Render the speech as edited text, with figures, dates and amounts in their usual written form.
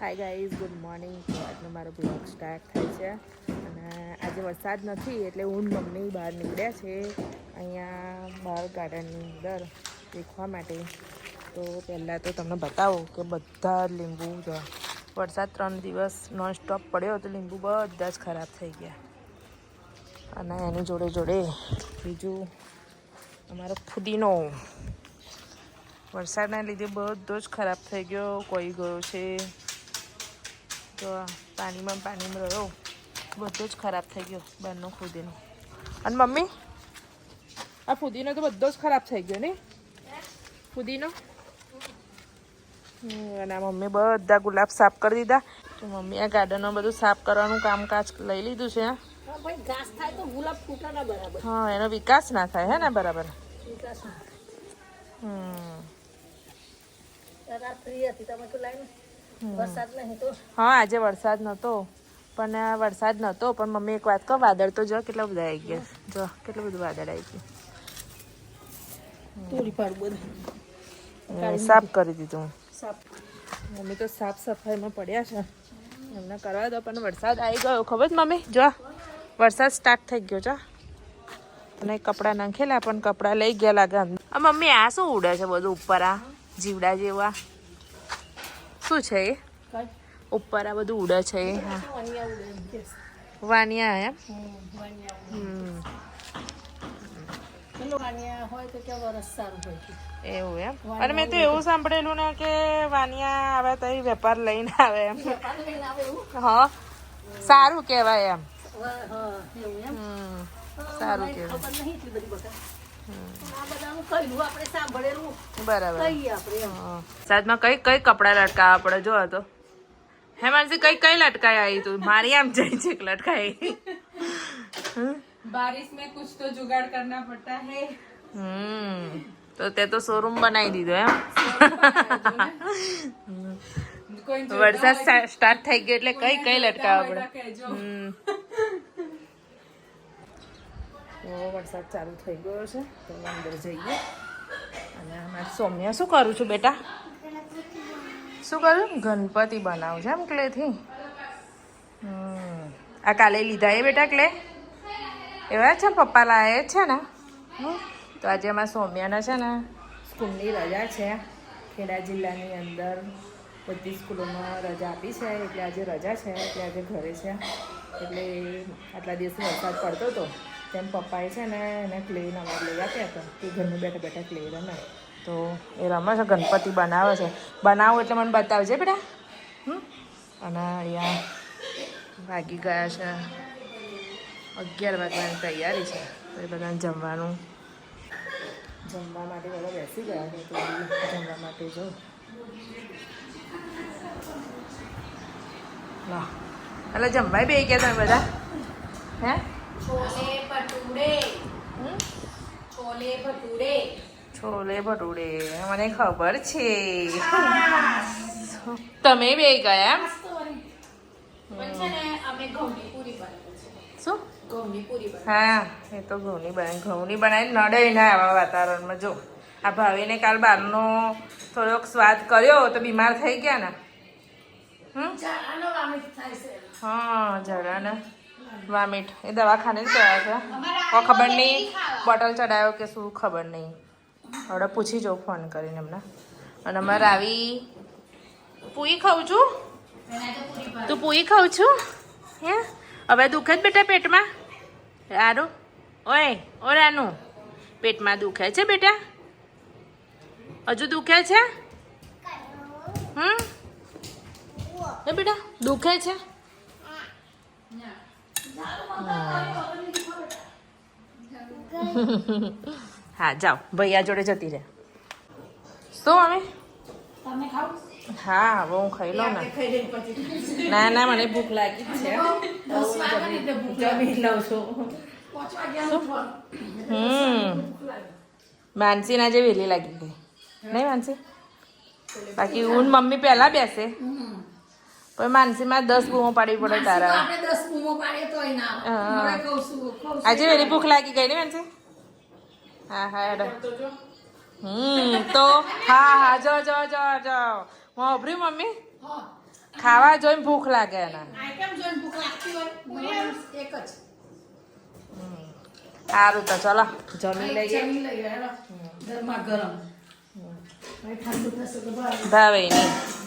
Hi guys, good morning. તો આજનો મારો બ્લોગ સ્ટાર્ટ થાય છે અને આજે વરસાદ નથી એટલે હું મમ્મી બહાર નીકળ્યા છે અહીંયા બહાર ગાર્ડનની અંદર દેખવા માટે. તો પહેલાં તો તમને બતાવો કે બધા લીંબુ જો વરસાદ 3 દિવસ નોનસ્ટોપ પડ્યો તો લીંબુ બધા જ ખરાબ થઈ ગયા. અને એની જોડે જોડે બીજું અમારો ફુદીનો વરસાદના લીધે બધો જ ખરાબ થઈ ગયો, કોઈ ગયો છે. તો પાણીમાં રહ્યો, બધો જ ખરાબ થઈ ગયો બહારનો ફુદીનો. અને મમ્મી આ ફુદીનો તો બધો જ ખરાબ થઈ ગયો ને ફુદીનો. અને મમ્મી બધા ગુલાબ સાફ કરી દીધા. તો મમ્મી આ ગાર્ડનમાં બધું સાફ કરવાનું કામકાજ લઈ લીધું છે. હા, એનો વિકાસ ના થાય હે ને બરાબર. હા, આજે વરસાદ નહોતો પણ મમ્મી એક વાત કહો, વાદળ તો જો કેટલા બધા આવી ગયા. જો કેટલું બધું વાદળ આવી ગયું. સાફ કરી દીધું. મમ્મી તો સાફ સફાઈમાં પડ્યા છે, એમને કરવા દો. પણ વરસાદ આવી ગયો ખબર મમ્મી, જો વરસાદ સ્ટાર્ટ થઈ ગયો છે. અને કપડાં નાખેલા પણ કપડાં લઈ ગયા લાગે. મમ્મી આ શું ઉડે છે બધું ઉપર? આ જીવડા જેવા શું છે એ ઉપર? આ બધું ઉડે છે એ? હા, વાનિયા એમ. એવું એમ. અને મેં તો એવું સાંભળેલું ને કે વાનિયા આવે તો વેપાર લઈને આવે એમ. હા, સારું કેવાય એમ. સારું કેવાય. બરાબર. સાદમાં કઈ કઈ કપડા લટકાવવા પડે જો તો હે માનસી? કઈ કઈ લટકાઈ આવી તું? મારી આમ જઈ છે લટકાઈ. बारिश में कुछ तो जुगाड़ करना पड़ता है. તો તે તો શોરૂમ બનાવી દીધો એમ. વરસાદ સ્ટાર્ટ થઈ ગયો એટલે કઈ કઈ લટકાવવા પડે. તો વરસાદ ચાલુ થઈ ગયો છે તો અંદર જઈએ. અને અમારી સૌમ્યા શું કરું છું બેટા? શું કરું? ગણપતિ બનાવું છે એમ ક્લેથી. આ કાલે લીધા એ બેટા ક્લે એવા છે, પપ્પા લાવે છે ને. તો આજે અમારા સૌમ્યાના છે ને સ્કૂલની રજા છે. ખેડા જિલ્લાની અંદર બધી સ્કૂલોમાં રજા આપી છે એટલે આજે રજા છે એટલે આજે ઘરે છે. એટલે આટલા દિવસ વરસાદ પડતો હતો તેમ પપ્પાએ છે ને એને ક્લે નવા લઈ આપ્યા હતા કે ઘરમાં બેઠા બેઠા ક્લે રમે. તો એ રમે છે, ગણપતિ બનાવે છે. બનાવું એટલે મને બતાવજે બેટા. અને અહીંયા વાગી ગયા છે 11 વાગવાની તૈયારી છે. તો એ બધાને જમવા માટે બધા બેસી ગયા છે. તો જમવા માટે જો એટલે જમવાય બે ગયા તમે બધા? હે છોલે ભટુરે મને ખબર છે. તમે બે ગયા એમ? શું? હા, એ તો ઘઉંની બનાવી નડે ના આવા વાતાવરણમાં. જો આ ભાવીને કાલ બહારનો થોડોક સ્વાદ કર્યો તો બીમાર થઈ ગયા ને. હા, ઝાડાને વામિટ. એ દવાખાને જ ગયા છે. ખબર નહીં બોટલ ચડાવ્યો કે શું ખબર નહીં. હવે પૂછી જાઉં ફોન કરીને એમને. અને અમારે આવી પૂરી ખાઉં છું. તું પૂરી ખાઉં છું હે? હવે દુખે જ બેટા પેટમાં? રાનું ઓય ઓ રાનું, પેટમાં દુખે છે બેટા? હજુ દુખે છે? એ બેટા દુખે છે? હા, જાઓ ભૈયા જોડે જતી રહે. શું અમે? હા, હવે હું ખાઈ લઉં ને. ના મને ભૂખ લાગી જ છે. જમી લઉં છું. માનસીના જે વહેલી લાગી ગઈ નહીં માનસી? બાકી હું મમ્મી પહેલા બેસે પણ માનસીમાં 10 બૂમો પાડવી પડે તારા. આજે વહેલી ભૂખ લાગી ગઈ ને માનસી? હા તો હા જો હું ઉભરી મમ્મી ખાવા જોઈને ભૂખ લાગે એના આઈટમ જોઈને ભૂખ લાગતી હોય પૂરી એક જ સારું તો ચલો જમી લઈએ ગરમા ગરમ ઠંડુ થશે તો ભાવે નહીં